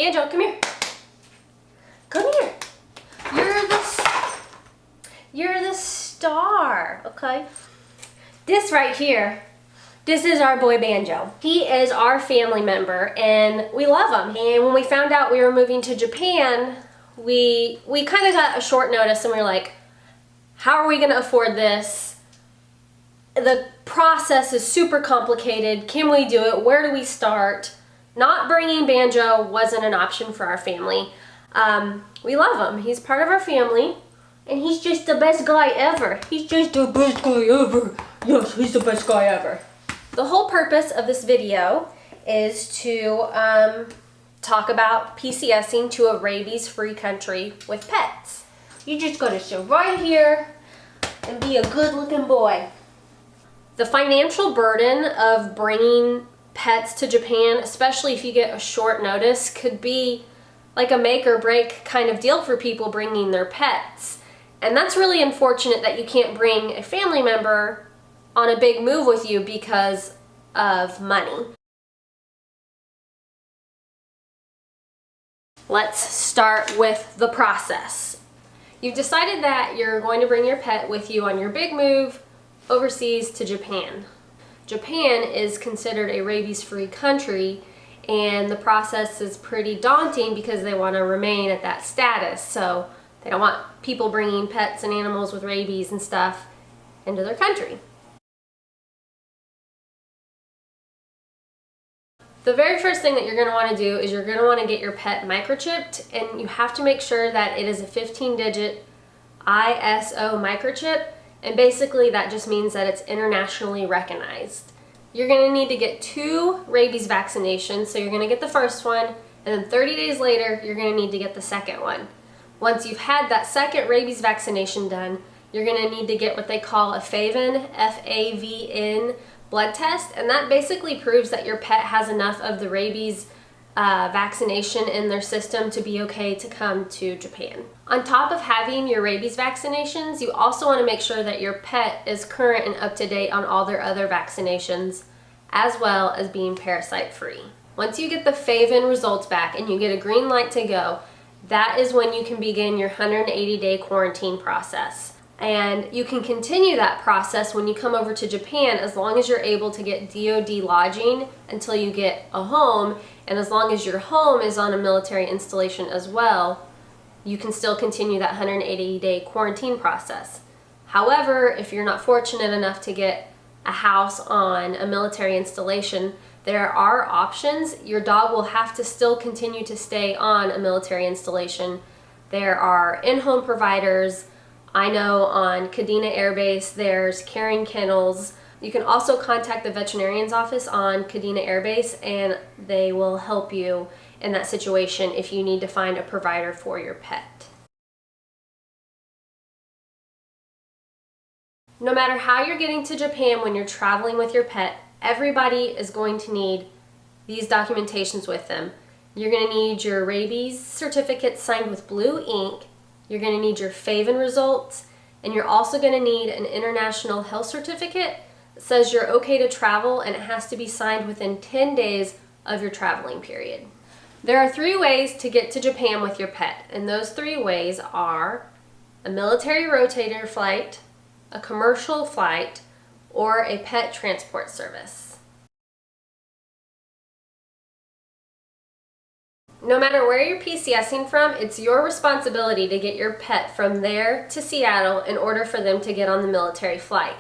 Banjo, come here. Come here. You're the star, okay? This right here, this is our boy Banjo. He is our family member and we love him. And when we found out we were moving to Japan, we kind of got a short notice and we were like, how are we gonna afford this? The process is super complicated. Can we do it? Where do we start? Not bringing Banjo wasn't an option for our family. We love him. He's part of our family and he's just the best guy ever. He's just the best guy ever. Yes, he's the best guy ever. The whole purpose of this video is to talk about PCSing to a rabies-free country with pets. You just gotta sit right here and be a good-looking boy. The financial burden of bringing pets to Japan, especially if you get a short notice, could be like a make or break kind of deal for people bringing their pets. And that's really unfortunate that you can't bring a family member on a big move with you because of money. Let's start with the process. You've decided that you're going to bring your pet with you on your big move overseas to Japan. Japan is considered a rabies-free country and the process is pretty daunting because they want to remain at that status. So they don't want people bringing pets and animals with rabies and stuff into their country. The very first thing that you're going to want to do is you're going to want to get your pet microchipped, and you have to make sure that it is a 15-digit ISO microchip, and basically that just means that it's internationally recognized. You're going to need to get 2 rabies vaccinations, so you're going to get the first one, and then 30 days later you're going to need to get the second one. Once you've had that second rabies vaccination done, you're going to need to get what they call a FAVN, F-A-V-N, blood test, and that basically proves that your pet has enough of the rabies vaccination in their system to be okay to come to Japan. On top of having your rabies vaccinations, you also want to make sure that your pet is current and up to date on all their other vaccinations, as well as being parasite free. Once you get the FAVN results back and you get a green light to go, that is when you can begin your 180-day quarantine process. And you can continue that process when you come over to Japan as long as you're able to get DoD lodging until you get a home, and as long as your home is on a military installation as well, you can still continue that 180-day quarantine process. However, if you're not fortunate enough to get a house on a military installation, there are options. Your dog will have to still continue to stay on a military installation. There are in-home providers. I know on Kadena Air Base there's caring kennels. You can also contact the veterinarian's office on Kadena Air Base and they will help you in that situation if you need to find a provider for your pet. No matter how you're getting to Japan when you're traveling with your pet, everybody is going to need these documentations with them. You're going to need your rabies certificate signed with blue ink. You're going to need your FAVN results, and you're also going to need an international health certificate that says you're okay to travel, and it has to be signed within 10 days of your traveling period. There are 3 ways to get to Japan with your pet, and those 3 ways are a military rotator flight, a commercial flight, or a pet transport service. No matter where you're PCSing from, it's your responsibility to get your pet from there to Seattle in order for them to get on the military flight.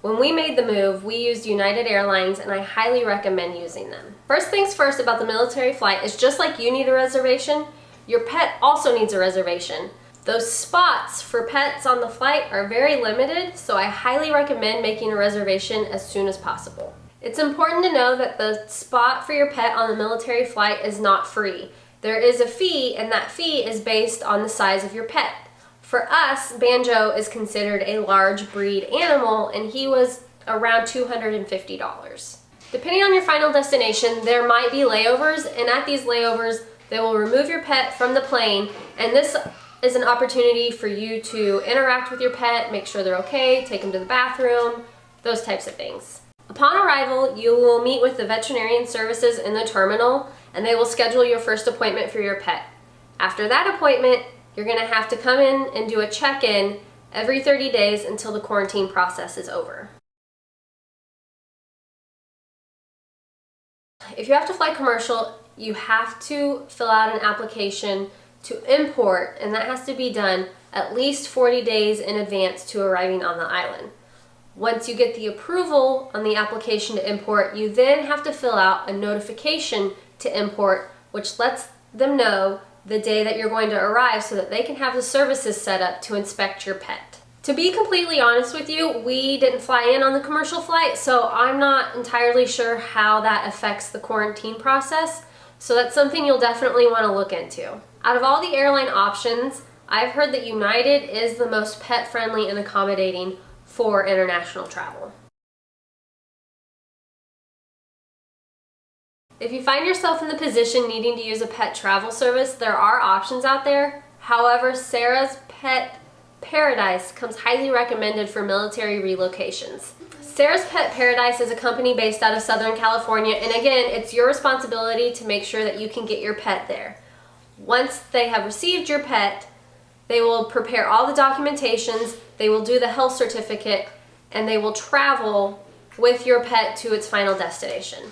When we made the move, we used United Airlines, and I highly recommend using them. First things first about the military flight is just like you need a reservation, your pet also needs a reservation. Those spots for pets on the flight are very limited, so I highly recommend making a reservation as soon as possible. It's important to know that the spot for your pet on the military flight is not free. There is a fee, and that fee is based on the size of your pet. For us, Banjo is considered a large breed animal, and he was around $250. Depending on your final destination, there might be layovers, and at these layovers, they will remove your pet from the plane, and this is an opportunity for you to interact with your pet, make sure they're okay, take them to the bathroom, those types of things. Upon arrival, you will meet with the veterinarian services in the terminal, and they will schedule your first appointment for your pet. After that appointment, you're going to have to come in and do a check-in every 30 days until the quarantine process is over. If you have to fly commercial, you have to fill out an application to import, and that has to be done at least 40 days in advance to arriving on the island. Once you get the approval on the application to import, you then have to fill out a notification to import, which lets them know the day that you're going to arrive so that they can have the services set up to inspect your pet. To be completely honest with you, we didn't fly in on the commercial flight, so I'm not entirely sure how that affects the quarantine process. So that's something you'll definitely want to look into. Out of all the airline options, I've heard that United is the most pet-friendly and accommodating for international travel. If you find yourself in the position needing to use a pet travel service, there are options out there. However, Sara's Pet Paradise comes highly recommended for military relocations. Sara's Pet Paradise is a company based out of Southern California, and again, it's your responsibility to make sure that you can get your pet there. Once they have received your pet, they will prepare all the documentations, they will do the health certificate, and they will travel with your pet to its final destination.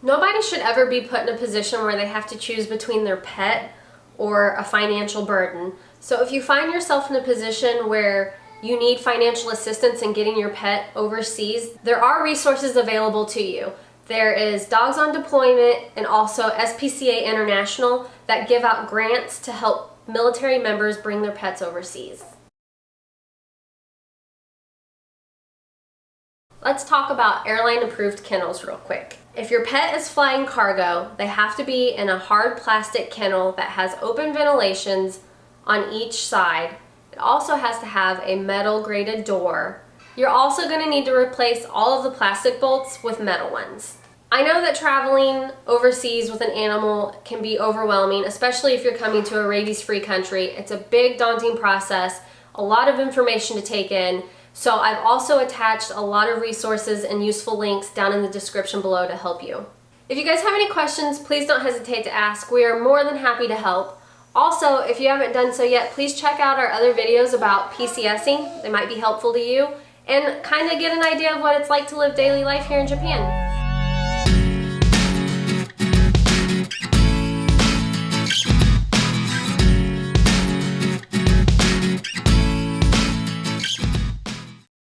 Nobody should ever be put in a position where they have to choose between their pet or a financial burden. So if you find yourself in a position where you need financial assistance in getting your pet overseas, there are resources available to you. There is Dogs on Deployment and also SPCA International that give out grants to help military members bring their pets overseas. Let's talk about airline approved kennels real quick. If your pet is flying cargo, they have to be in a hard plastic kennel that has open ventilations on each side. It also has to have a metal graded door. You're also going to need to replace all of the plastic bolts with metal ones. I know that traveling overseas with an animal can be overwhelming, especially if you're coming to a rabies-free country. It's a big, daunting process, a lot of information to take in. So I've also attached a lot of resources and useful links down in the description below to help you. If you guys have any questions, please don't hesitate to ask. We are more than happy to help. Also, if you haven't done so yet, please check out our other videos about PCSing. They might be helpful to you and kind of get an idea of what it's like to live daily life here in Japan.